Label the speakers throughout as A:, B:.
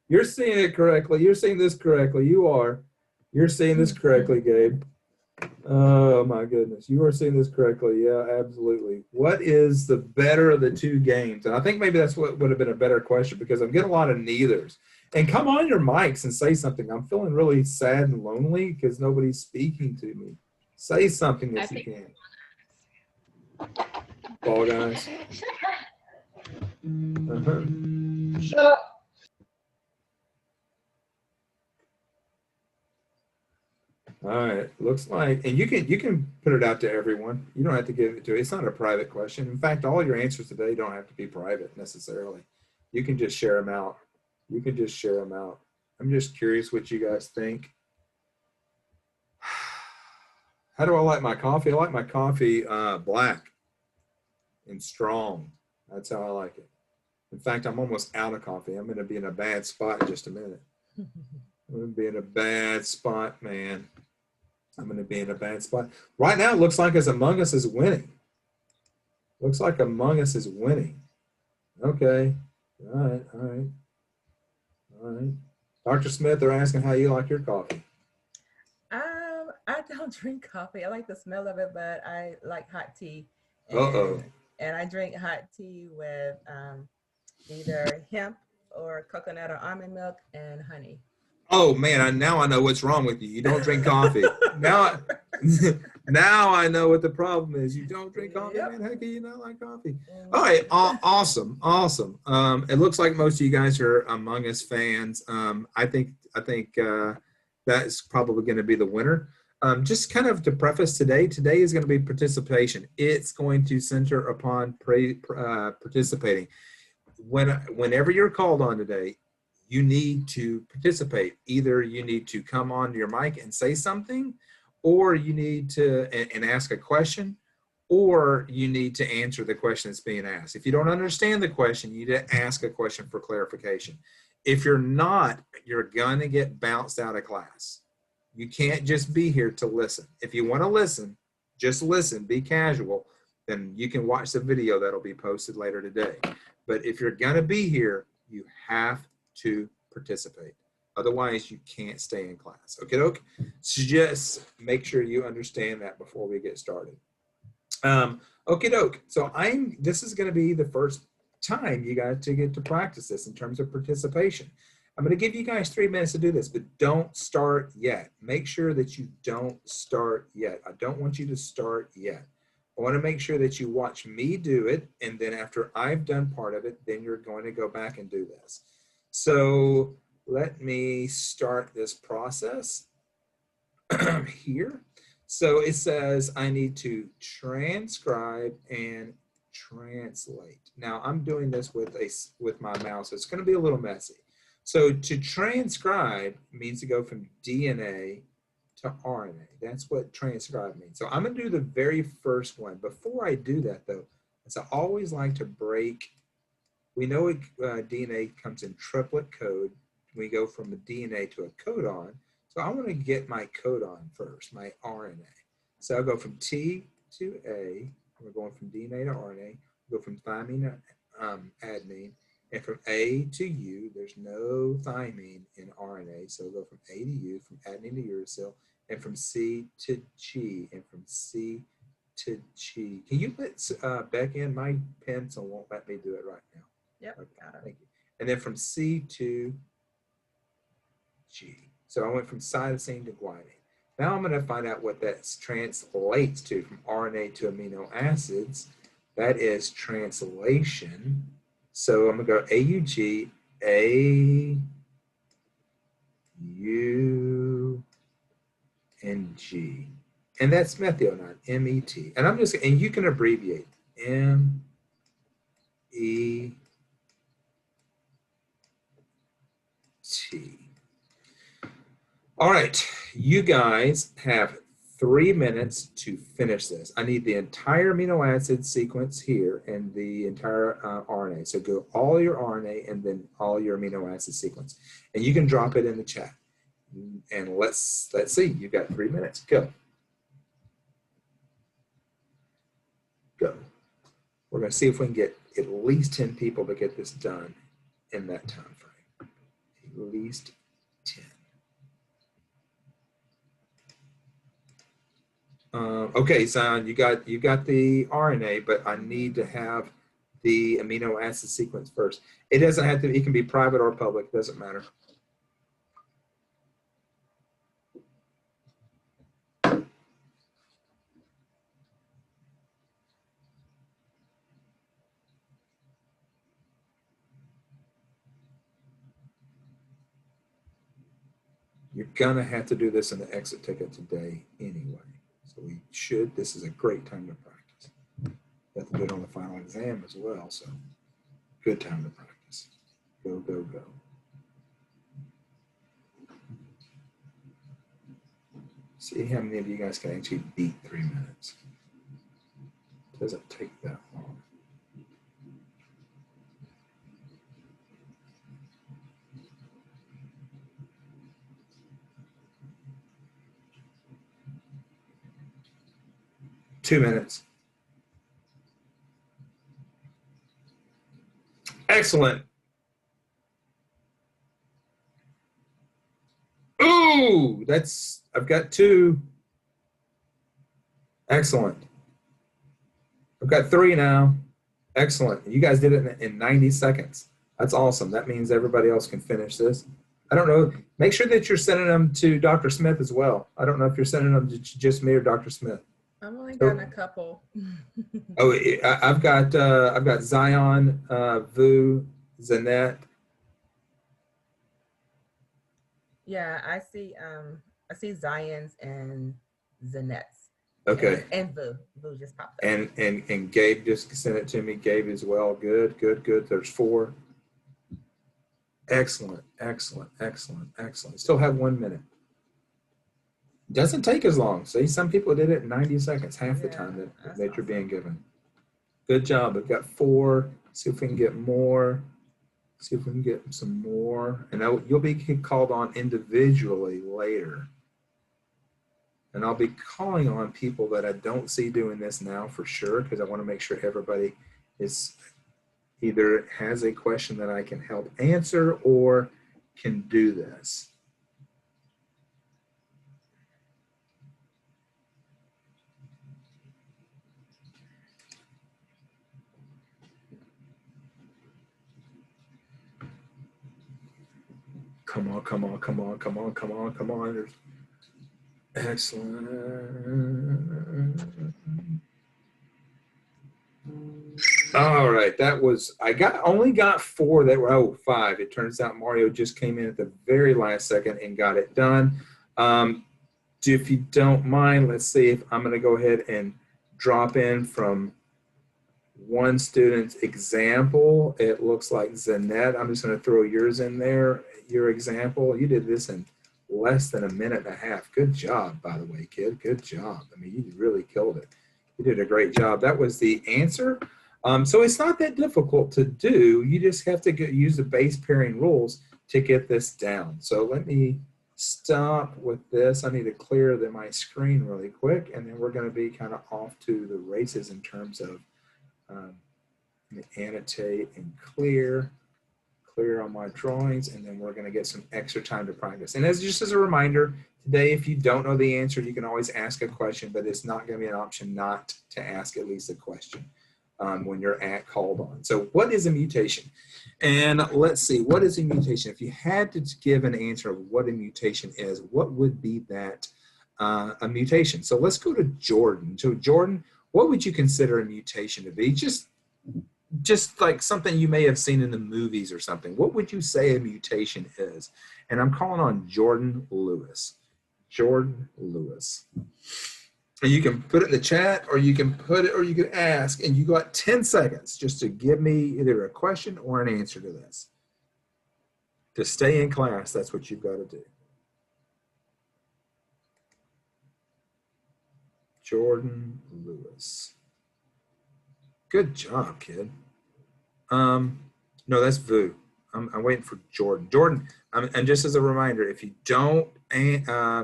A: You're seeing it correctly. You're seeing this correctly. You are. You're seeing this correctly, Gabe. Oh my goodness. You are seeing this correctly. Yeah, absolutely. What is the better of the two games? And I think maybe that's what would have been a better question because I'm getting a lot of neithers. And come on your mics and say something. I'm feeling really sad and lonely because nobody's speaking to me. Say something if you can. Fall Guys.
B: Shut up.
A: All right, looks like, and you can put it out to everyone. You don't have to give it to. It's not a private question. In fact, all your answers today don't have to be private necessarily. You can just share them out. You can just share them out. I'm just curious what you guys think. How do I like my coffee? I like my coffee black and strong. That's how I like it. In fact, I'm almost out of coffee. I'm going to be in a bad spot in just a minute. I'm going to be in a bad spot, man. I'm going to be in a bad spot. Right now, it looks like as Among Us is winning. Looks like Among Us is winning. Okay. All right. All right. All right. Dr. Smith, they're asking how you like your coffee.
C: I don't drink coffee. I like the smell of it, but I like hot tea.
A: Uh-oh.
C: And I drink hot tea with either hemp or coconut or almond milk and honey.
A: Oh man, now I know what's wrong with you. You don't drink coffee. now I know what the problem is. You don't drink coffee,
C: Yep.
A: man. How can you not like coffee? All right, awesome. It looks like most of you guys are Among Us fans. I think that's probably going to be the winner. Just kind of to preface today is going to be participation. It's going to center upon participating. Whenever you're called on today, you need to participate. Either you need to come on your mic and say something, or you need to and ask a question, or you need to answer the question that's being asked. If you don't understand the question, you need to ask a question for clarification. If you're not, you're going to get bounced out of class. You can't just be here to listen. If you want to listen, just listen, be casual, then you can watch the video that'll be posted later today. But if you're going to be here, you have to participate. Otherwise, you can't stay in class. Okay, doke? So just make sure you understand that before we get started. Okay, doke. So this is going to be the first time you got to get to practice this in terms of participation. I'm going to give you guys 3 minutes to do this, but don't start yet. Make sure that you don't start yet. I don't want you to start yet. I want to make sure that you watch me do it, and then after I've done part of it, then you're going to go back and do this. So let me start this process here. So it says I need to transcribe and translate. Now I'm doing this with my mouse, so it's going to be a little messy. So to transcribe means to go from DNA to RNA. That's what transcribe means. So I'm going to do the very first one. Before I do that, though, as I always like to break, we know DNA comes in triplet code. We go from a DNA to a codon. So I want to get my codon first, my RNA. So I'll go from T to A. We're going from DNA to RNA. We'll go from thymine to adenine. And from A to U, there's no thymine in RNA. So we'll go from A to U, from adenine to uracil, and from C to G, and from C to G. Can you let Beck in? My pencil won't let me do it right now.
C: Yep,
A: okay,
C: got it.
A: Thank you. And then from C to G. So I went from cytosine to guanine. Now I'm going to find out what that translates to from RNA to amino acids. That is translation. So I'm going to go AUG, A, U, and G. And that's methionine, M-E-T. And I'm just, and you can abbreviate M-E-T. All right, you guys have 3 minutes to finish this. I need the entire amino acid sequence here and the entire RNA. So go all your RNA and then all your amino acid sequence. And you can drop it in the chat. And let's see, you've got 3 minutes, go. Go. We're gonna see if we can get at least 10 people to get this done in that time frame. At least 10. Okay, Zion, you got the RNA, but I need to have the amino acid sequence first. It doesn't have to, it can be private or public, doesn't matter. You're gonna have to do this in the exit ticket today anyway. So this is a great time to practice. You have to do it on the final exam as well, so good time to practice. Go, go, go. See how many of you guys can actually beat 3 minutes. It doesn't take that long. Two minutes. Excellent. Ooh, I've got 2. Excellent. I've got 3 now. Excellent. You guys did it in 90 seconds. That's awesome. That means everybody else can finish this. I don't know. Make sure that you're sending them to Dr. Smith as well. I don't know if you're sending them to just me or Dr. Smith.
C: I've only gotten a couple.
A: Oh, I've got Zion, Vu, Zanette.
C: Yeah, I see Zion's and Zanette's.
A: Okay.
C: And Vu just popped up.
A: And Gabe just sent it to me. Gabe as well. Good, good, good. There's 4. Excellent, excellent, excellent, excellent. Still have 1 minute. Doesn't take as long. See, some people did it in 90 seconds, half the time that you're being given. Good job. We've got 4. See if we can get more. See if we can get some more. And you'll be called on individually later. And I'll be calling on people that I don't see doing this now for sure, because I want to make sure everybody is either has a question that I can help answer or can do this. Come on, come on, come on, come on, come on, come on. Excellent. All right, that was, only got 4 that were, 5. It turns out Mario just came in at the very last second and got it done. If you don't mind, let's see if I'm gonna go ahead and drop in from one student's example. It looks like Zanette. I'm just gonna throw yours in there, your example. You did this in less than 1.5 minutes. Good job, by the way, kid. Good job. I mean, you really killed it. You did a great job. That was the answer. So it's not that difficult to do. You just have to use the base pairing rules to get this down. So let me stop with this. I need to clear my screen really quick, and then we're going to be kind of off to the races in terms of annotate and clear on my drawings, and then we're going to get some extra time to practice. And just as a reminder, today, if you don't know the answer, you can always ask a question, but it's not going to be an option not to ask at least a question when you're called on. So what is a mutation? And let's see, what is a mutation? If you had to give an answer of what a mutation is, what would be that a mutation? So let's go to Jordan. So Jordan, what would you consider a mutation to be? Just like something you may have seen in the movies or something. What would you say a mutation is? And I'm calling on Jordan Lewis. Jordan Lewis. And you can put it in the chat, or you can put it, or you can ask, and you got 10 seconds just to give me either a question or an answer to this. To stay in class, that's what you've got to do. Jordan Lewis. Good job, kid. No, that's Vu. I'm waiting for Jordan. Jordan, and just as a reminder, if you don't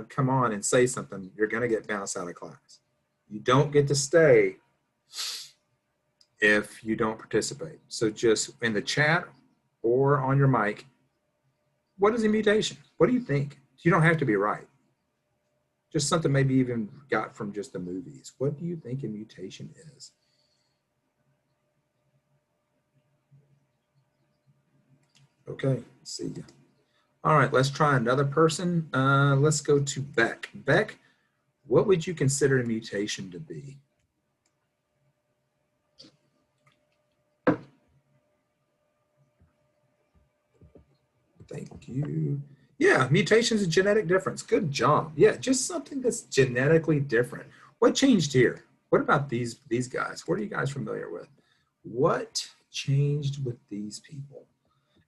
A: come on and say something, you're going to get bounced out of class. You don't get to stay if you don't participate. So just in the chat or on your mic, what is a mutation? What do you think? You don't have to be right. Just something maybe even got from just the movies. What do you think a mutation is? Okay, see ya. All right, let's try another person. Let's go to Beck. Beck, what would you consider a mutation to be? Thank you. Yeah, mutation is a genetic difference. Good job. Yeah, just something that's genetically different. What changed here? What about these guys? What are you guys familiar with? What changed with these people?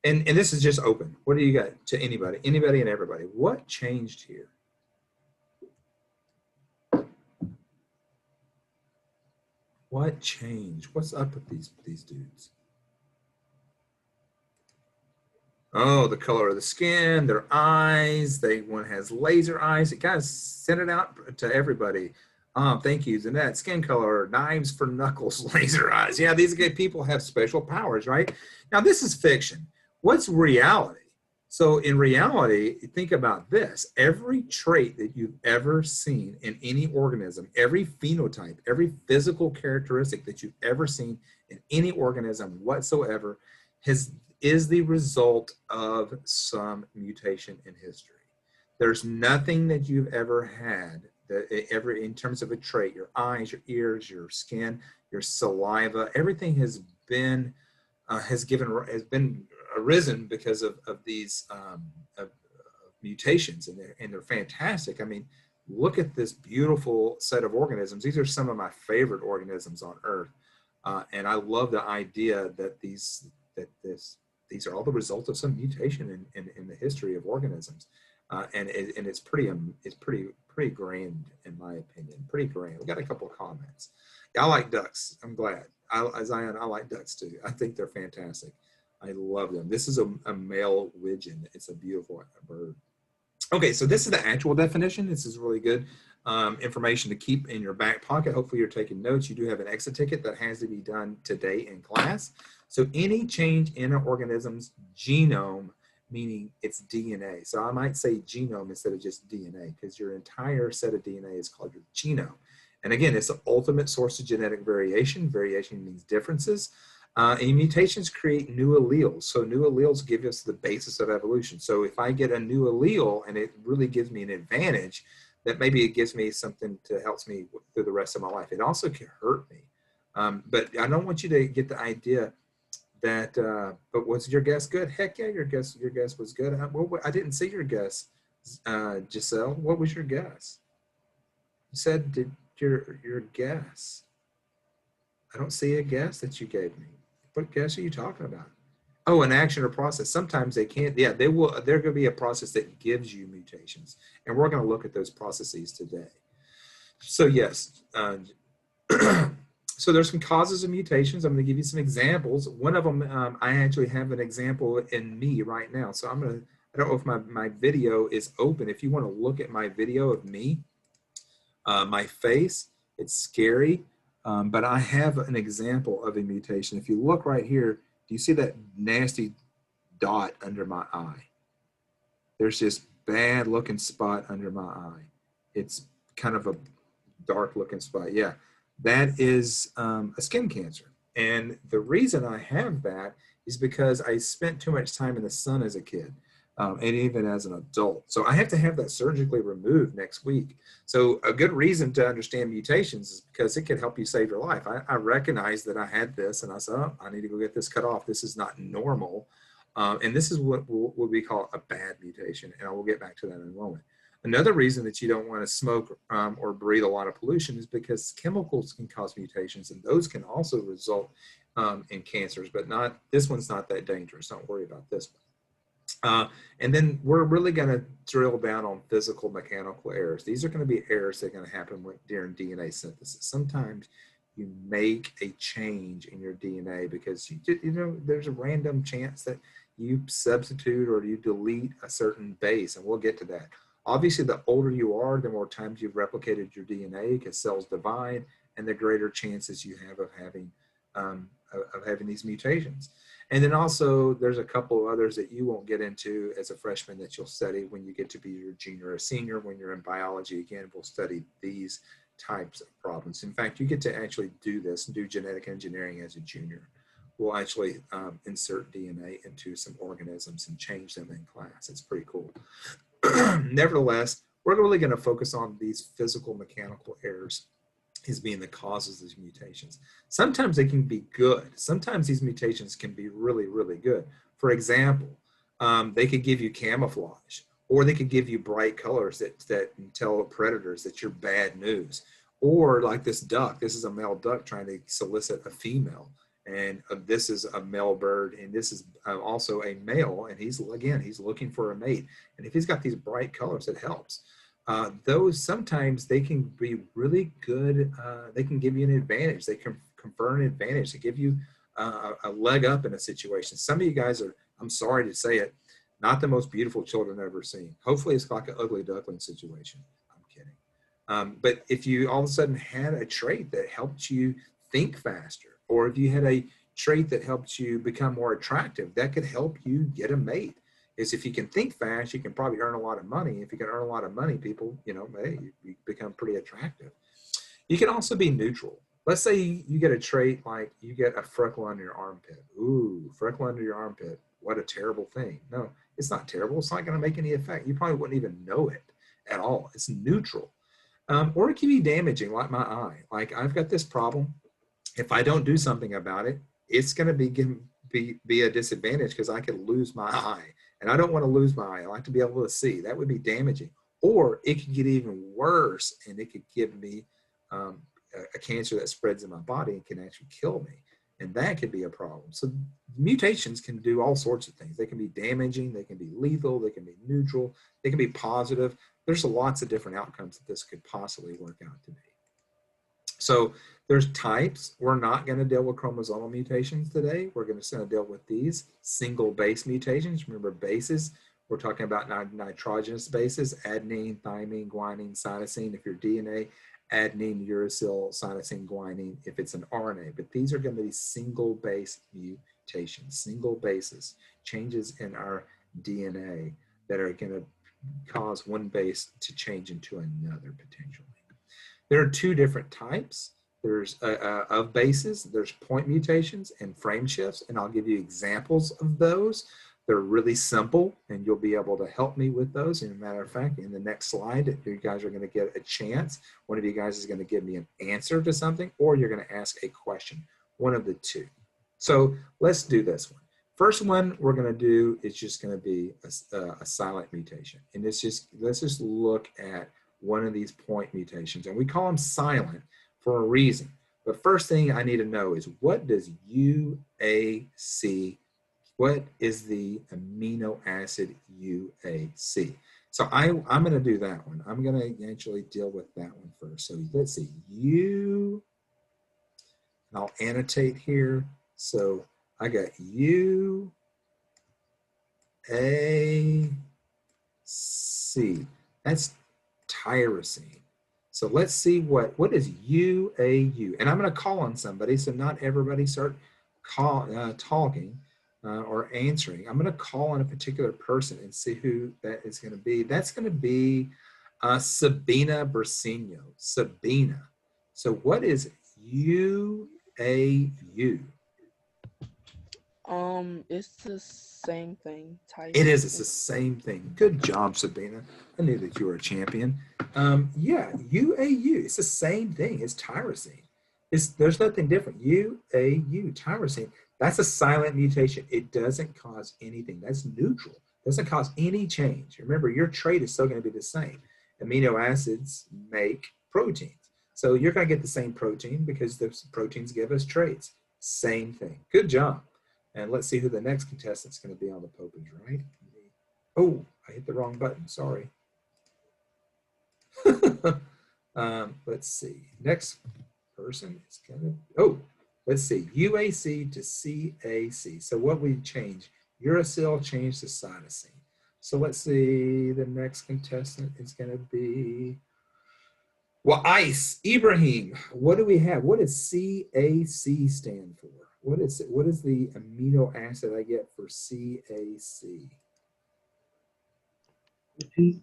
A: And this is just open. What do you got to anybody? Anybody and everybody. What changed here? What changed? What's up with these dudes? Oh, the color of the skin, their eyes. One has laser eyes. It guys, send it out to everybody. Thank you, Zanette. Skin color, knives for knuckles, laser eyes. Yeah, these people have special powers, right? Now, this is fiction. What's reality? So in reality, think about this. Every trait that you've ever seen in any organism, every phenotype, every physical characteristic that you've ever seen in any organism whatsoever is the result of some mutation in history. There's nothing that you've ever had that ever, in terms of a trait, your eyes, your ears, your skin, your saliva, everything has been arisen because of these of mutations, and they're fantastic. I mean, look at this beautiful set of organisms. These are some of my favorite organisms on Earth, and I love the idea that these are all the result of some mutation in the history of organisms, and it's pretty grand in my opinion. Pretty grand. We got a couple of comments. Yeah, I like ducks. I'm glad. Zion, I like ducks too. I think they're fantastic. I love them. This is a male widgeon. It's a beautiful bird. Okay, so this is the actual definition. This is really good information to keep in your back pocket. Hopefully you're taking notes. You do have an exit ticket that has to be done today in class. So any change in an organism's genome, meaning its DNA. So I might say genome instead of just DNA, because your entire set of DNA is called your genome. And again, it's the ultimate source of genetic variation. Variation means differences. And mutations create new alleles. So new alleles give us the basis of evolution. So if I get a new allele and it really gives me an advantage, that maybe it gives me something to help me through the rest of my life. It also can hurt me. But I don't want you to get the idea that, but was your guess good? Heck yeah, your guess was good. I didn't see your guess, Giselle. What was your guess? You said your guess. I don't see a guess that you gave me. What guess are you talking about? Oh, an action or process. Sometimes they can't. Yeah, they will. They're going to be a process that gives you mutations, and we're going to look at those processes today. So yes. So there's some causes of mutations. I'm going to give you some examples. One of them, I actually have an example in me right now. So I don't know if my video is open. If you want to look at my video of me, my face, it's scary. But I have an example of a mutation. If you look right here, do you see that nasty dot under my eye? There's this bad looking spot under my eye. It's kind of a dark looking spot. Yeah, that is a skin cancer. And the reason I have that is because I spent too much time in the sun as a kid. And even as an adult. So I have to have that surgically removed next week. So a good reason to understand mutations is because it can help you save your life. I recognized that I had this and I said, oh, I need to go get this cut off. This is not normal. And this is what we call a bad mutation. And I will get back to that in a moment. Another reason that you don't want to smoke or breathe a lot of pollution is because chemicals can cause mutations, and those can also result in cancers, but this one's not that dangerous. Don't worry about this one. And then we're really going to drill down on physical mechanical errors. These are going to be errors that are going to happen during DNA synthesis. Sometimes you make a change in your DNA because there's a random chance that you substitute or you delete a certain base, and we'll get to that. Obviously, the older you are, the more times you've replicated your DNA because cells divide, and the greater chances you have of having these mutations. And then also there's a couple of others that you won't get into as a freshman that you'll study when you get to be your junior or senior. When you're in biology, again, we'll study these types of problems. In fact, you get to actually do this and do genetic engineering as a junior. We'll actually insert DNA into some organisms and change them in class. It's pretty cool. Nevertheless, we're really going to focus on these physical mechanical errors as being the causes of these mutations. Sometimes they can be good. Sometimes these mutations can be really, really good. For example, they could give you camouflage, or they could give you bright colors that tell predators that you're bad news. Or like this duck, this is a male duck trying to solicit a female. And this is a male bird, and this is also a male, and he's looking for a mate. And if he's got these bright colors, it helps. Those sometimes they can be really good. They can give you an advantage. They can confer an advantage to give you a leg up in a situation. Some of you guys are, I'm sorry to say it, not the most beautiful children I've ever seen. Hopefully it's like an ugly duckling situation. I'm kidding. But if you all of a sudden had a trait that helped you think faster, or if you had a trait that helps you become more attractive, that could help you get a mate. Is if you can think fast, you can probably earn a lot of money. If you can earn a lot of money, people, hey, you become pretty attractive. You can also be neutral. Let's say you get a trait like you get a freckle under your armpit. Ooh, freckle under your armpit. What a terrible thing. No, it's not terrible. It's not going to make any effect. You probably wouldn't even know it at all. It's neutral. Or it can be damaging, like my eye. Like I've got this problem. If I don't do something about it, it's going to be a disadvantage because I could lose my eye. And I don't want to lose my eye. I like to be able to see. That would be damaging. Or it could get even worse, and it could give me a cancer that spreads in my body and can actually kill me. And that could be a problem. So mutations can do all sorts of things. They can be damaging. They can be lethal. They can be neutral. They can be positive. There's lots of different outcomes that this could possibly work out to be. So there's types. We're not going to deal with chromosomal mutations today. We're going to deal with these single base mutations. Remember bases, we're talking about nitrogenous bases, adenine, thymine, guanine, cytosine. If you're DNA, adenine, uracil, cytosine, guanine, if it's an RNA. But these are going to be single base mutations, single bases, changes in our DNA that are going to cause one base to change into another potentially. There are two different types. There's of bases. There's point mutations and frame shifts, and I'll give you examples of those. They're really simple, and you'll be able to help me with those. And as a matter of fact, in the next slide, you guys are going to get a chance. One of you guys is going to give me an answer to something, or you're going to ask a question, one of the two. So let's do this one. First one we're going to do is just going to be a silent mutation. And let's just look at one of these point mutations, and we call them silent for a reason. But first thing I need to know is, what does UAC, what is the amino acid UAC? So I'm going to do that one. I'm going to actually deal with that one first. So let's see, U, and I'll annotate here. So I got UAC. That's tyrosine. So let's see what is UAU. And I'm going to call on somebody, so not everybody start talking or answering. I'm going to call on a particular person and see who that is going to be. That's going to be Sabina Brasino. Sabina. So what is UAU?
B: It's the same thing.
A: It is. It's the same thing. Good job, Sabina. I knew that you were a champion. Yeah, UAU. It's the same thing. It's tyrosine. There's nothing different. UAU, tyrosine. That's a silent mutation. It doesn't cause anything. That's neutral. It doesn't cause any change. Remember, your trait is still going to be the same. Amino acids make proteins. So you're going to get the same protein because those proteins give us traits. Same thing. Good job. And let's see who the next contestant's going to be on the Popeyes, right? Oh, I hit the wrong button. Sorry. Let's see. Next person is going to, let's see. UAC to CAC. So what we change? Uracil changed to cytosine. So let's see. The next contestant is going to be, well, Ice. Ibrahim. What do we have? What does CAC stand for? What is the amino acid I get for CAC?
D: Repeat.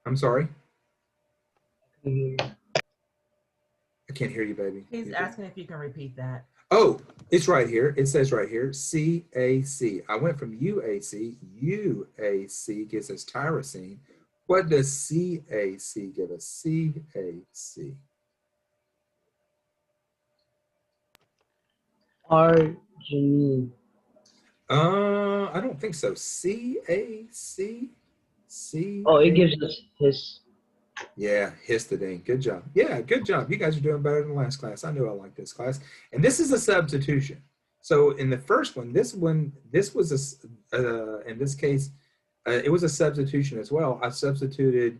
A: I'm sorry,
D: Can you hear
A: I can't hear you, baby.
C: He's asking if you can repeat that.
A: Oh, it's right here. It says right here, CAC. I went from UAC. UAC gives us tyrosine. What does CAC give us? CAC.
D: Arginine.
A: I don't think so. CAC. C.
D: Oh, it gives us his.
A: Yeah, histidine. Good job. Yeah, good job. You guys are doing better than last class. I knew I liked this class. And this is a substitution. So in the first one, this was in this case, it was a substitution as well. I substituted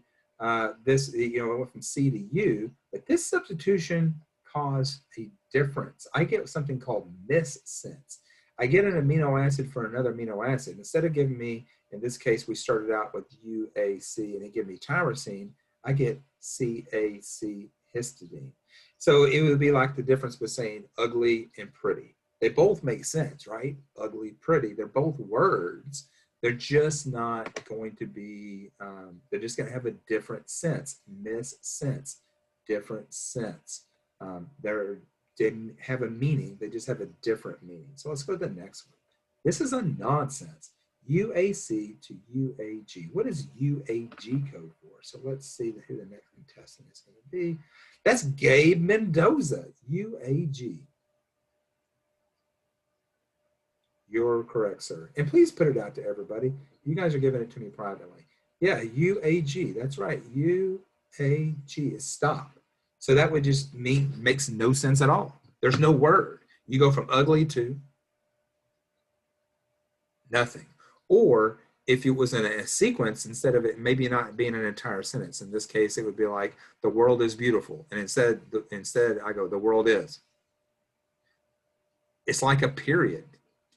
A: this, I went from C to U, but this substitution caused a difference. I get something called missense. I get an amino acid for another amino acid. Instead of giving me, in this case, we started out with UAC and it gave me tyrosine, I get CAC histidine. So it would be like the difference between saying ugly and pretty. They both make sense, right? Ugly, pretty. They're both words. They're just not going to be, they're just going to have a different sense. Missense, different sense. Didn't have a meaning. They just have a different meaning. So let's go to the next one. This is a nonsense. UAC to UAG. What does UAG code for? So let's see who the next contestant is going to be. That's Gabe Mendoza, UAG. You're correct, sir. And please put it out to everybody. You guys are giving it to me privately. Yeah, UAG. That's right. UAG is stop. So that would just mean makes no sense at all. There's no word. You go from ugly to nothing. Or if it was in a sequence, instead of it maybe not being an entire sentence, in this case, it would be like, the world is beautiful. And instead I go, the world is. It's like a period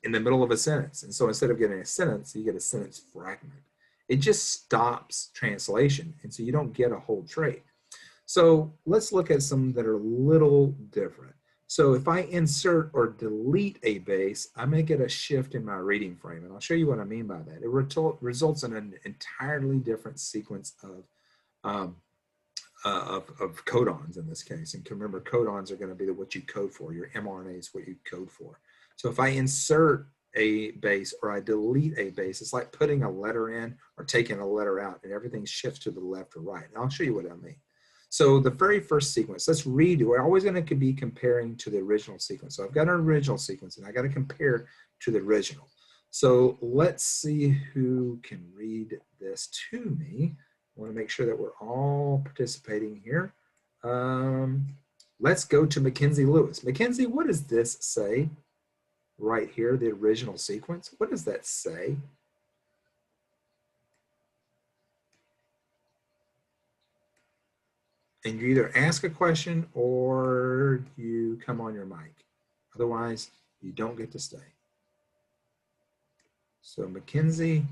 A: in the middle of a sentence. And so instead of getting a sentence, you get a sentence fragment. It just stops translation. And so you don't get a whole trait. So let's look at some that are a little different. So if I insert or delete a base, I may get a shift in my reading frame. And I'll show you what I mean by that. It results in an entirely different sequence of codons in this case. And remember, codons are going to be what you code for. Your mRNA is what you code for. So if I insert a base or I delete a base, it's like putting a letter in or taking a letter out, and everything shifts to the left or right. And I'll show you what I mean. So the very first sequence, let's redo. We're always going to be comparing to the original sequence. So I've got an original sequence, and I got to compare to the original. So let's see who can read this to me. I want to make sure that we're all participating here. Let's go to Mackenzie Lewis. Mackenzie, what does this say right here, the original sequence? What does that say? And you either ask a question or you come on your mic. Otherwise, you don't get to stay. So Mackenzie,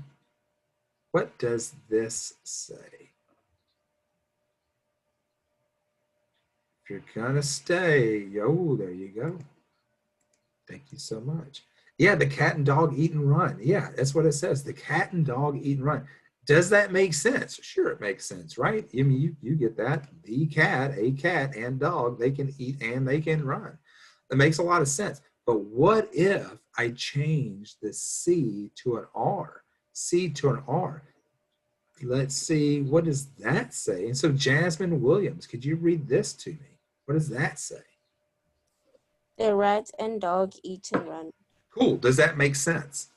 A: what does this say? If you're gonna stay, yo, there you go. Thank you so much. Yeah, the cat and dog eat and run. Yeah, that's what it says. The cat and dog eat and run. Does that make sense? Sure, it makes sense, right? I mean, you get that. The cat, a cat and dog, they can eat and they can run. That makes a lot of sense. But what if I change the C to an R? C to an R. Let's see, what does that say? And so Jasmine Williams, could you read this to me? What does that say?
E: The rat and dog eat and run.
A: Cool. Does that make sense?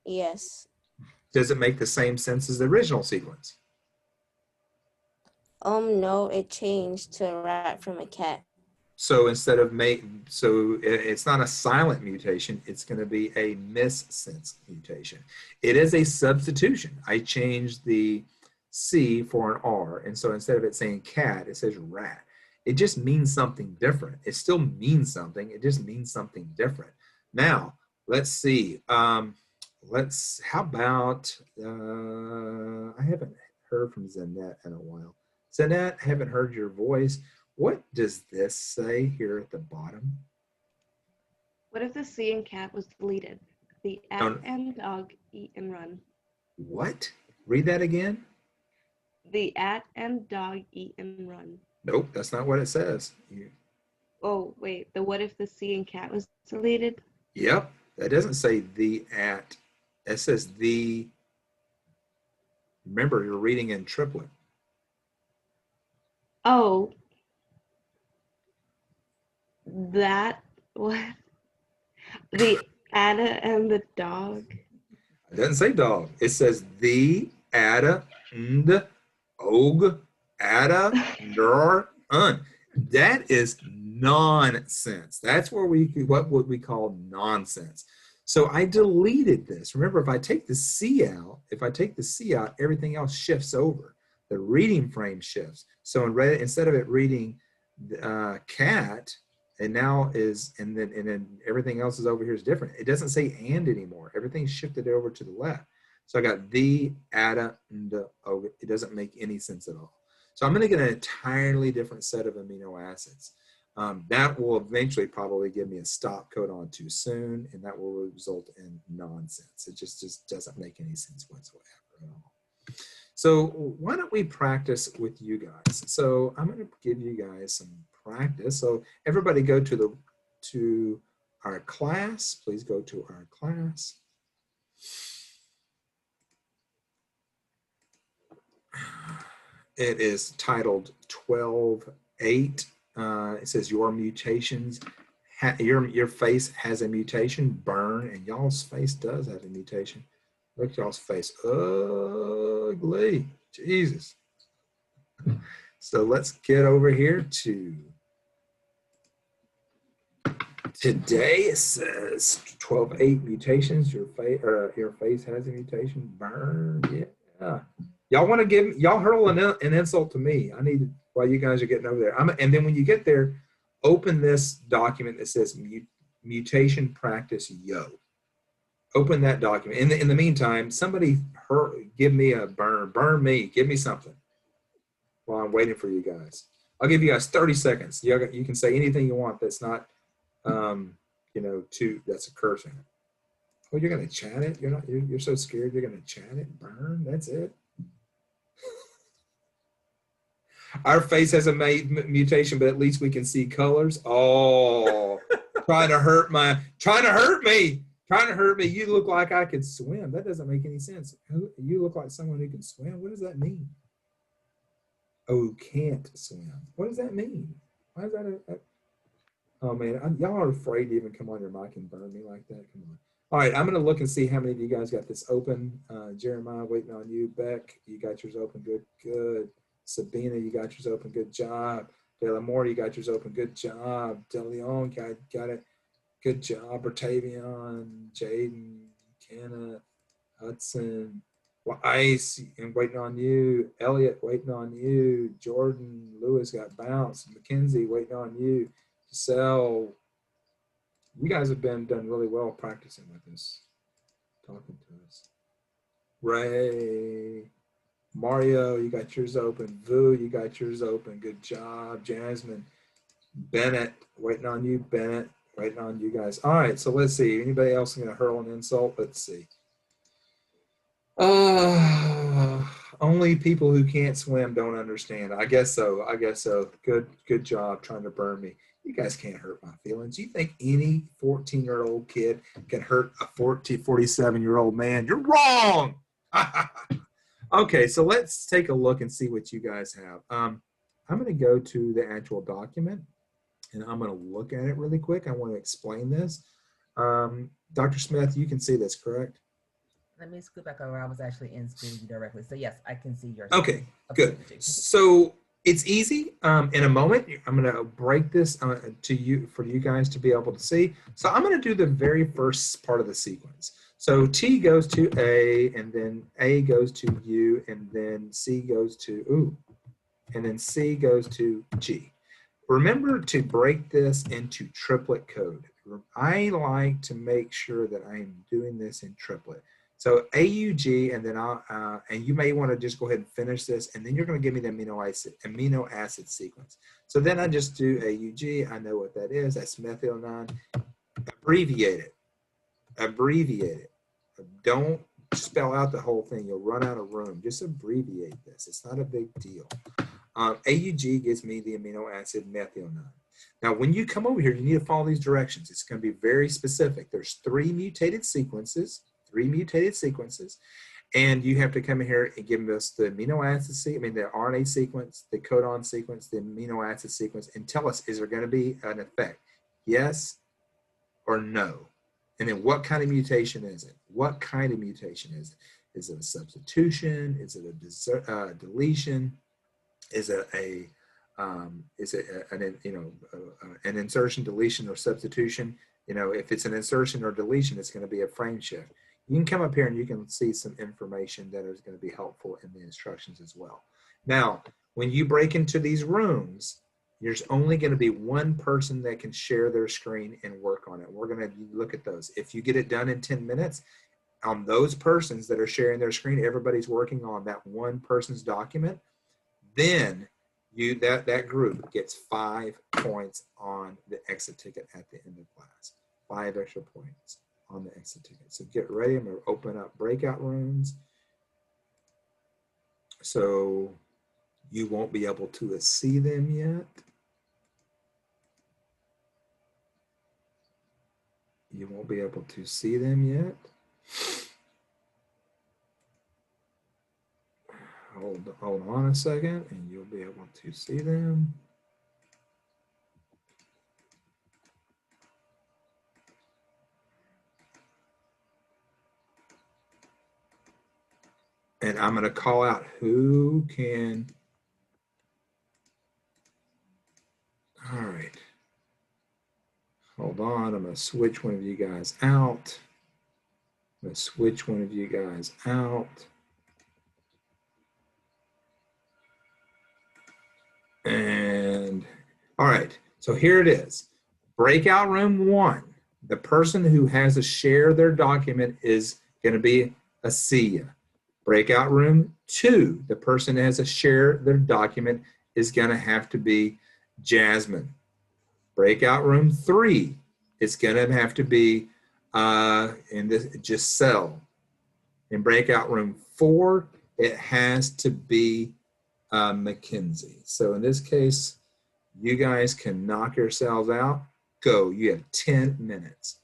E: Yes.
A: Does it make the same sense as the original sequence?
E: No, it changed to a rat from a cat.
A: So instead of it's not a silent mutation, it's going to be a missense mutation. It is a substitution. I changed the C for an R. And so instead of it saying cat, it says rat. It just means something different. It still means something. It just means something different. Now, let's see. How about, I haven't heard from Zanette in a while. Zanette, I haven't heard your voice. What does this say here at the bottom?
F: What if the C and cat was deleted? The at
A: No.
F: and dog eat and run.
A: What? Read that again.
F: The at and dog eat and run.
A: Nope, that's not what it says.
F: Oh, wait. The what if the C and cat was deleted?
A: Yep, that doesn't say the at. It says the. Remember, you're reading in triplet.
F: Oh. That what? The Ada and the dog.
A: It doesn't say dog. It says the, ada, and, og, ada, der, un. That is nonsense. That's where what would we call nonsense. So I deleted this. Remember, if I take the C out, everything else shifts over. The reading frame shifts. So instead of it reading cat, and now is, and then everything else is over here is different. It doesn't say and anymore. Everything's shifted over to the left. So I got the, ada, and og. It doesn't make any sense at all. So I'm going to get an entirely different set of amino acids. That will eventually probably give me a stop codon too soon, and that will result in nonsense. It just doesn't make any sense whatsoever at all. So why don't we practice with you guys? So I'm going to give you guys some practice. So everybody go to our class. Please go to our class. It is titled 12.8. It says your mutations. Your face has a mutation. Burn, and y'all's face does have a mutation. Look, y'all's face ugly. Jesus. So let's get over here to today. It says 12.8 mutations. Your face has a mutation. Burn. Yeah. Y'all want to y'all hurl an insult to me. I need, while you guys are getting over there. And then when you get there, open this document that says mutation practice yo. Open that document. In the meantime, somebody give me a burn me, give me something while I'm waiting for you guys. I'll give you guys 30 seconds. You can say anything you want that's not, that's a cursing. Oh, you're gonna chat it? You're so scared you're gonna chat it? Burn, that's it. Our face has a mutation, but at least we can see colors. Oh, trying to hurt me. You look like I could swim. That doesn't make any sense. You look like someone who can swim. What does that mean? Oh, can't swim. What does that mean? Why is that oh man, y'all are afraid to even come on your mic and burn me like that. Come on. All right, I'm gonna look and see how many of you guys got this open. Jeremiah, waiting on you. Beck, you got yours open. Good. Sabina, you got yours open. Good job. De La Moore, you got yours open. Good job. De Leon, got it. Good job. Bertavion, Jaden, Kenneth, Hudson, Ice, and waiting on you. Elliot, waiting on you. Jordan, Lewis got bounced. Mackenzie, waiting on you. Giselle, you guys have done really well practicing with us, talking to us. Ray, Mario, you got yours open. Vu, you got yours open. Good job. Jasmine, Bennett, waiting on you. Bennett, waiting on you guys. All right, so let's see. Anybody else going to hurl an insult? Let's see. Only people who can't swim don't understand. I guess so. Good job trying to burn me. You guys can't hurt my feelings. You think any 14-year-old kid can hurt a 47-year-old man? You're wrong. Okay, so let's take a look and see what you guys have. I'm going to go to the actual document, and I'm going to look at it really quick. I want to explain this. Dr. Smith, you can see this, correct?
C: Let me scoot back over. I was actually in Schoology directly. So yes, I can see yours.
A: Okay, good. So it's easy. In a moment, I'm going to break this for you guys to be able to see. So I'm going to do the very first part of the sequence. So T goes to A, and then A goes to U, and then C goes to and then C goes to G. Remember to break this into triplet code. I like to make sure that I am doing this in triplet. So AUG, and then and you may want to just go ahead and finish this, and then you're going to give me the amino acid sequence. So then I just do AUG. I know what that is. That's methionine. Abbreviate it. Abbreviate it. Don't spell out the whole thing. You'll run out of room. Just abbreviate this. It's not a big deal. AUG gives me the amino acid methionine. Now, when you come over here, you need to follow these directions. It's going to be very specific. There's three mutated sequences, and you have to come in here and give us the amino acid sequence, the RNA sequence, the codon sequence, the amino acid sequence, and tell us, is there going to be an effect? Yes or no? And then what kind of mutation is it? What kind of mutation is it? Is it a substitution? Is it a deletion? Is it an insertion, deletion, or substitution? If it's an insertion or deletion, it's going to be a frame shift. You can come up here and you can see some information that is going to be helpful in the instructions as well. Now, when you break into these rooms, there's only going to be one person that can share their screen and work on it. We're going to look at those. If you get it done in 10 minutes, on those persons that are sharing their screen, everybody's working on that one person's document, then that group gets 5 points on the exit ticket at the end of class. 5 extra points on the exit ticket. So get ready. I'm going to open up breakout rooms. So you won't be able to see them yet. You won't be able to see them yet. Hold on a second, and you'll be able to see them. And I'm going to call out who can. All right. Hold on, I'm going to switch one of you guys out. I'm going to switch one of you guys out. And all right, so here it is. Breakout room 1. The person who has to share their document is going to be Asia. Breakout room 2. The person that has to share their document is going to have to be Jasmine. Breakout room 3, it's going to have to be Giselle. In breakout room 4, it has to be Mackenzie. So in this case, you guys can knock yourselves out. Go. You have 10 minutes.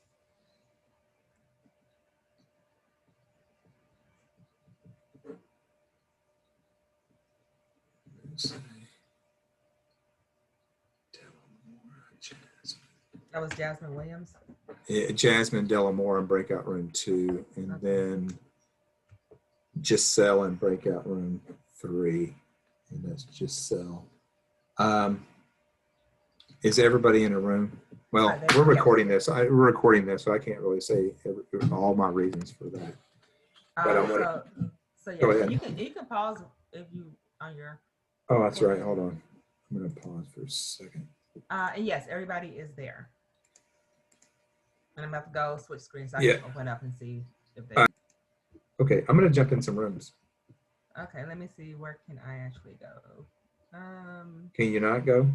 C: That was Jasmine Williams.
A: Yeah, Jasmine Delamore in breakout room 2, and then Giselle in breakout room 3, and that's Giselle. Is everybody in a room? Well, we're recording this. We're recording this, so I can't really say all my reasons for that. But
C: so yeah,
A: go ahead.
C: you can pause if you on your.
A: Oh, that's right. Hold on. I'm going to pause for a second.
C: And yes, everybody is there. And I'm about to go switch screens so I
A: Yeah.
C: can open up and see if they.
A: Okay, I'm going to jump in some rooms.
C: Okay, let me see. Where can I actually go?
A: Can you not go?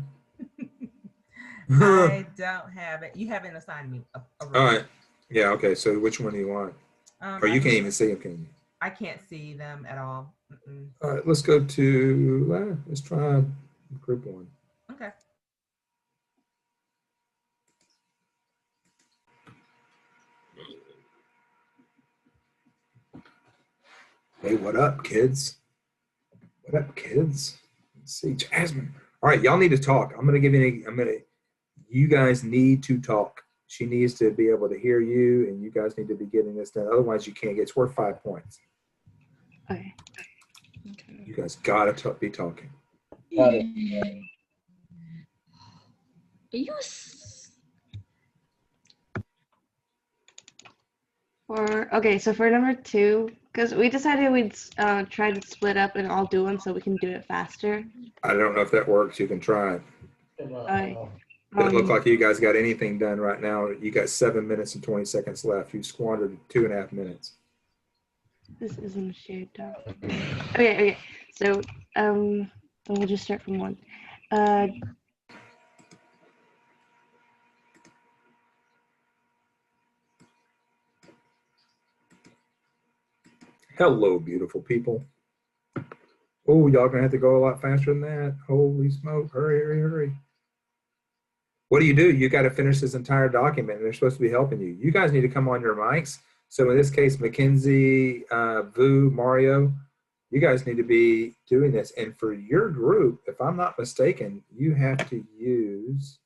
C: I don't have it. You haven't assigned me a room.
A: All right. Yeah, okay. So which one do you want? Or you can't even see them, can you?
C: I can't see them at all.
A: All right, let's go to, let's try group 1.
C: Okay.
A: Hey, what up, kids? What up, kids? Let's see, Jasmine. All right, y'all need to talk. You guys need to talk. She needs to be able to hear you, and you guys need to be getting this done. Otherwise, you can't get, it's worth 5 points.
F: Okay.
A: You guys gotta be talking.
D: Got it.
F: So for number 2, because we decided we'd try to split up and all do one so we can do it faster.
A: I don't know if that works. You can try it. Doesn't look like you guys got anything done right now. You got 7 minutes and 20 seconds left. You squandered 2.5 minutes.
F: This isn't a shared doc. Okay. So, we'll just start from one.
A: Hello, beautiful people. Oh, y'all gonna have to go a lot faster than that. Holy smoke. Hurry. What do? You got to finish this entire document, and they're supposed to be helping you. You guys need to come on your mics. So in this case, Mackenzie, Vu, Mario, you guys need to be doing this. And for your group, if I'm not mistaken, you have to use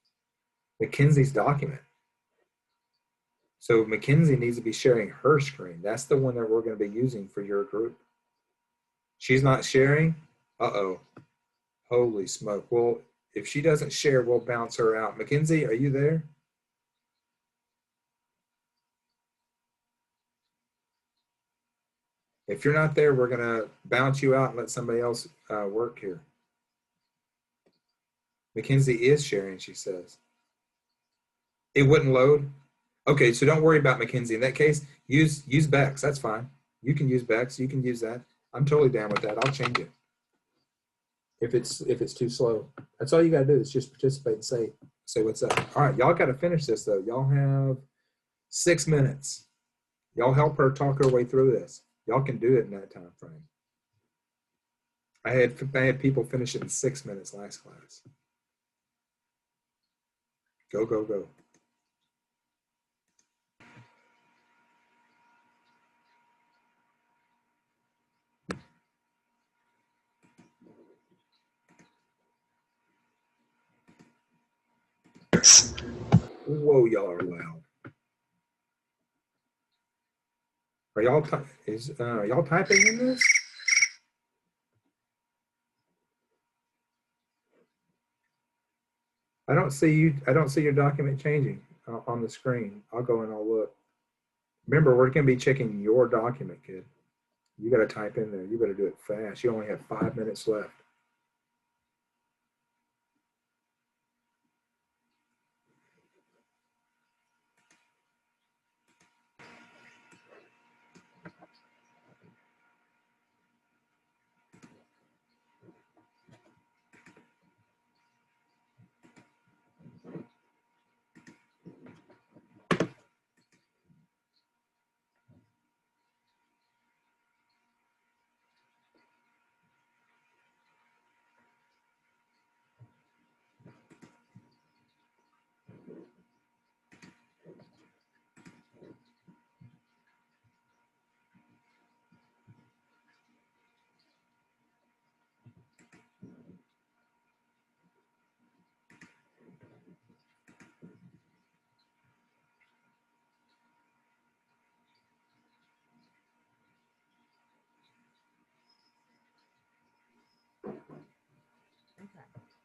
A: Mackenzie's document. So Mackenzie needs to be sharing her screen. That's the one that we're going to be using for your group. She's not sharing? Uh-oh. Holy smoke. Well, if she doesn't share, we'll bounce her out. Mackenzie, are you there? If you're not there, we're going to bounce you out and let somebody else work here. Mackenzie is sharing, she says. It wouldn't load? Okay, so don't worry about Mackenzie. In that case, use Bex. That's fine. You can use Bex. You can use that. I'm totally down with that. I'll change it if it's too slow. That's all you got to do is just participate and say what's up. All right, y'all got to finish this, though. Y'all have 6 minutes. Y'all help her talk her way through this. Y'all can do it in that time frame. I had people finish it in 6 minutes last class. Go. Whoa, y'all are loud. Are y'all y'all typing in this? I don't see your document changing on the screen. I'll go and I'll look. Remember, we're going to be checking your document, kid. You got to type in there. You better do it fast. You only have 5 minutes left.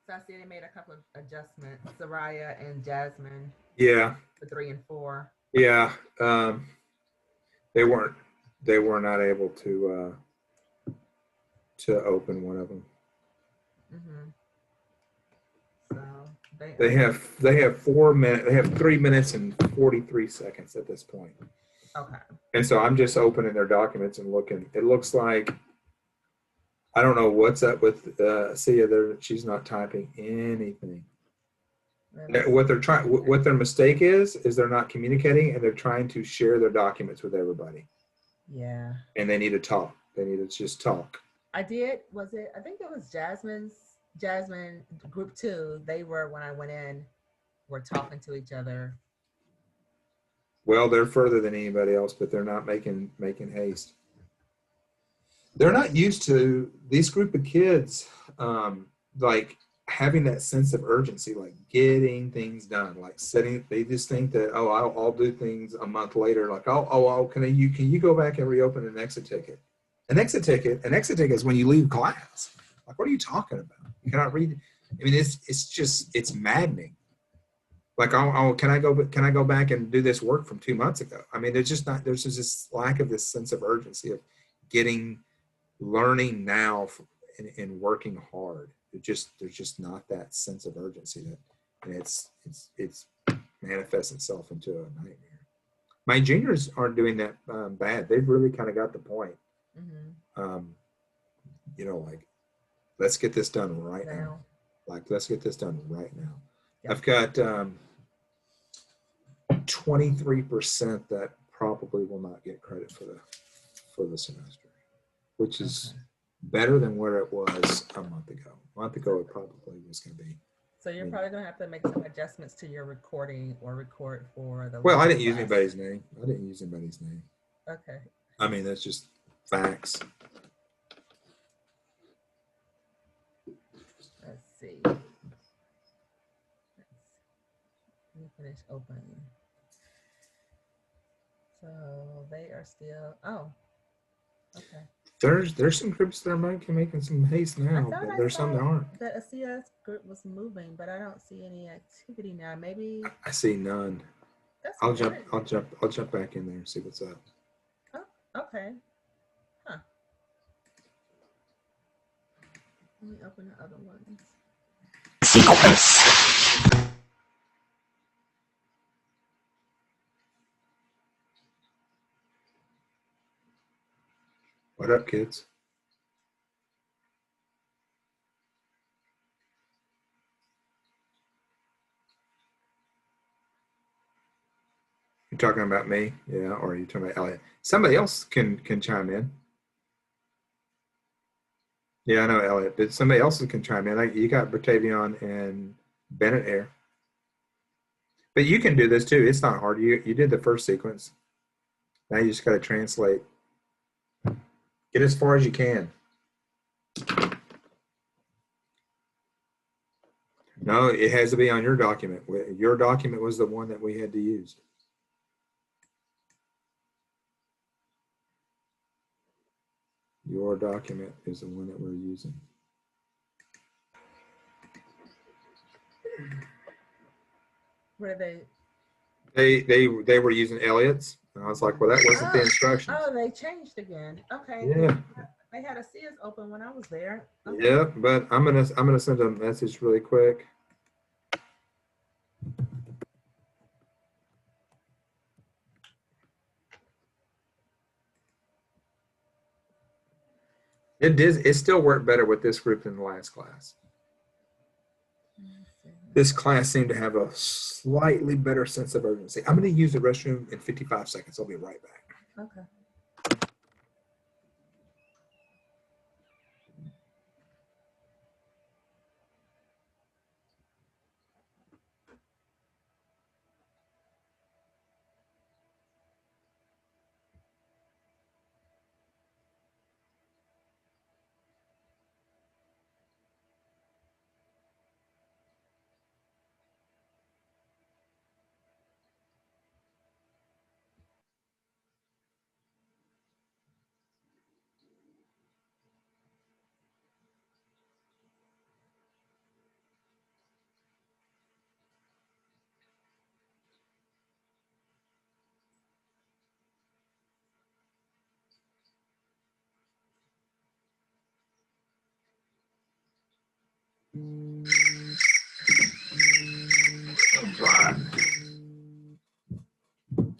C: So I see they made a couple of adjustments. Soraya and Jasmine.
A: Yeah.
C: For 3 and 4.
A: Yeah. They were not able to open one of them.
C: Mm-hmm. So
A: they have 4 minutes. They have 3 minutes and 43 seconds at this point.
C: Okay.
A: And so I'm just opening their documents and looking. It looks like I don't know what's up with Sia. She's not typing anything. What their mistake is they're not communicating and they're trying to share their documents with everybody.
C: Yeah.
A: And they need to talk. They need to just talk.
C: I think it was Jasmine group 2. They were, when I went in, were talking to each other.
A: Well, they're further than anybody else, but they're not making haste. They're not used to this group of kids, like having that sense of urgency, like getting things done, like they just think that, oh, I'll do things a month later. Like, can you go back and reopen an exit ticket? An exit ticket is when you leave class. Like, what are you talking about? You cannot read. I mean, it's maddening. Like, can I go back and do this work from 2 months ago? I mean, there's just this lack of this sense of urgency of learning now and working hard. There's just not that sense of urgency and it's manifests itself into a nightmare. My juniors aren't doing that bad. They've really kind of got the point.
C: Mhm.
A: You know, like, let's get this done right now.
C: Now.
A: Like, let's get this done right now.
C: Yeah.
A: I've got 23% that probably will not get credit for the semester, which is better than where it was a month ago. A month ago, it probably was going to be.
C: So you're probably gonna have to make some adjustments to your recording or record for the.
A: Well, I didn't
C: live
A: use
C: class.
A: anybody's name. I didn't use anybody's name.
C: Okay.
A: I mean, that's just facts.
C: Let's see. Let me finish open. So they are still. Oh. Okay.
A: There's some groups that are making some haste
C: I
A: now,
C: thought
A: but
C: I
A: there's some that
C: saw
A: aren't.
C: that a CS group was moving, but I don't see any activity now. Maybe
A: I see none.
C: that's
A: I'll
C: weird.
A: jump back in there and see what's up.
C: Oh, okay. Huh. Let me open the other ones.
A: What up, kids? You talking about me? Yeah, or are you talking about Elliot? Somebody else can chime in. Yeah, I know Elliot, but somebody else can chime in. Like, you got Batavion and Bennett here. But you can do this too. It's not hard. You did the first sequence. Now you just got to translate. Get as far as you can. No, it has to be on your document. Your document was the one that we had to use. Your document is the one that we're using.
C: Where they?
A: They were using Elliot's. And I was like, well, that wasn't the instructions.
C: Oh, they changed again. Okay.
A: Yeah.
C: They had a CS open when I was there. Okay.
A: Yeah, but I'm gonna send a message really quick. It still worked better with this group than the last class. This class seemed to have a slightly better sense of urgency. I'm going to use the restroom in 55 seconds. I'll be right back.
C: Okay.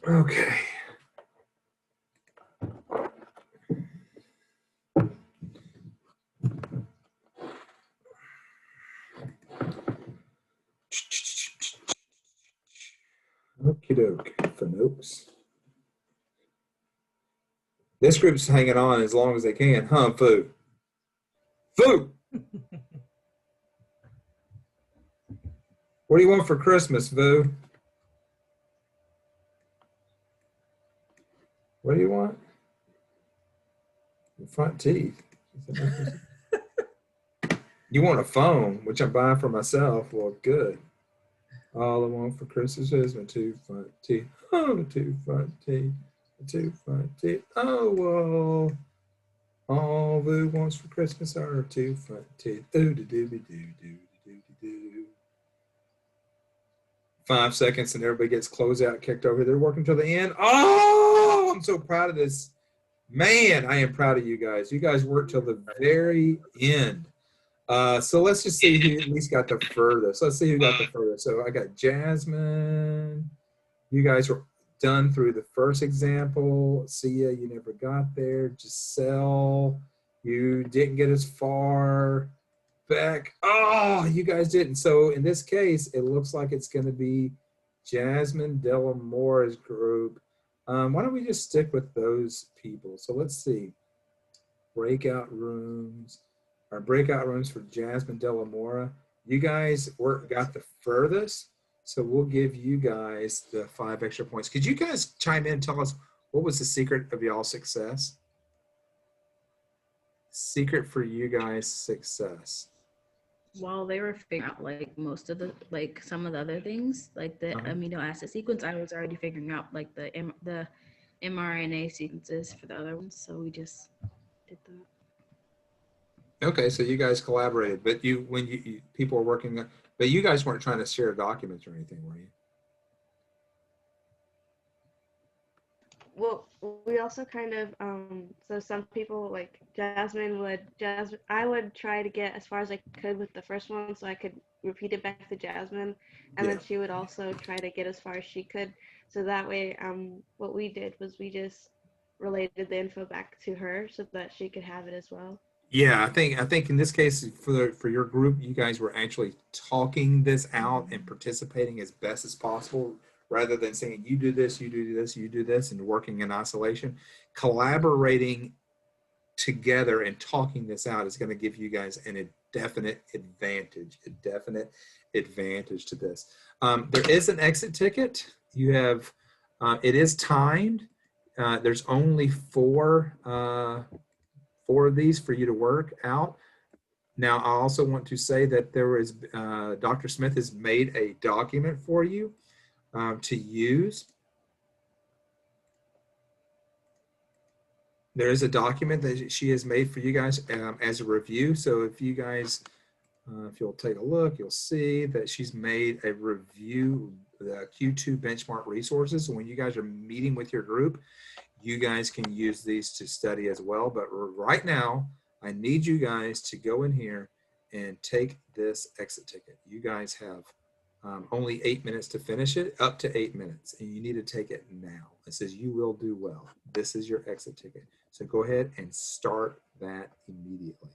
A: Okay. Okie doke, folks. This group's hanging on as long as they can, huh, Foo? Foo! What do you want for Christmas, Foo? What do you want? Your front teeth. You want a phone, which I'm buying for myself. Well, good. All I want for Christmas is my two front teeth. Oh, the two front teeth. The two front teeth. Oh, well. All Boo wants for Christmas are her two front teeth. Doo-doo-doo-doo-doo-doo-doo-doo. 5 seconds and everybody gets closeout kicked over. They're working till the end. Oh, I'm so proud of this. Man, I am proud of you guys. You guys worked till the very end. So let's just see who at least got the furthest. Let's see who got the furthest. So I got Jasmine. You guys were done through the first example. Sia, you never got there. Giselle, you didn't get as far. Beck, oh, you guys didn't. So in this case, it looks like it's going to be Jasmine Delamore's group. Why don't we just stick with those people? So let's see. Breakout rooms. Our breakout rooms for Jasmine Delamora. You guys got the furthest. So we'll give you guys the 5 extra points. Could you guys chime in and tell us what was the secret of y'all's success? Secret for you guys' success.
G: While they were figuring out like most of the like some of the other things, like the
A: Uh-huh.
G: amino acid sequence, I was already figuring out like the mRNA sequences for the other ones. So we just did that.
A: Okay, so you guys collaborated, but when people were working, but you guys weren't trying to share documents or anything, were you?
F: Well, we also kind of so some people like I would try to get as far as I could with the first one so I could repeat it back to Jasmine, and
A: Yeah.
F: then she would also try to get as far as she could. So that way, what we did was we just related the info back to her so that she could have it as well.
A: Yeah, I think in this case for your group, you guys were actually talking this out and participating as best as possible, rather than saying you do this, you do this, you do this, and working in isolation. Collaborating together and talking this out is going to give you guys a definite advantage to this. There is an exit ticket. You have it is timed. There's only four of these for you to work out. Now, I also want to say that Dr. Smith has made a document for you to use. There is a document that she has made for you guys as a review. So if you guys, if you'll take a look, you'll see that she's made a review, the Q2 benchmark resources. When you guys are meeting with your group, you guys can use these to study as well. But right now, I need you guys to go in here and take this exit ticket. You guys have only 8 minutes to finish it, up to 8 minutes, and you need to take it now. It says you will do well. This is your exit ticket. So go ahead and start that immediately.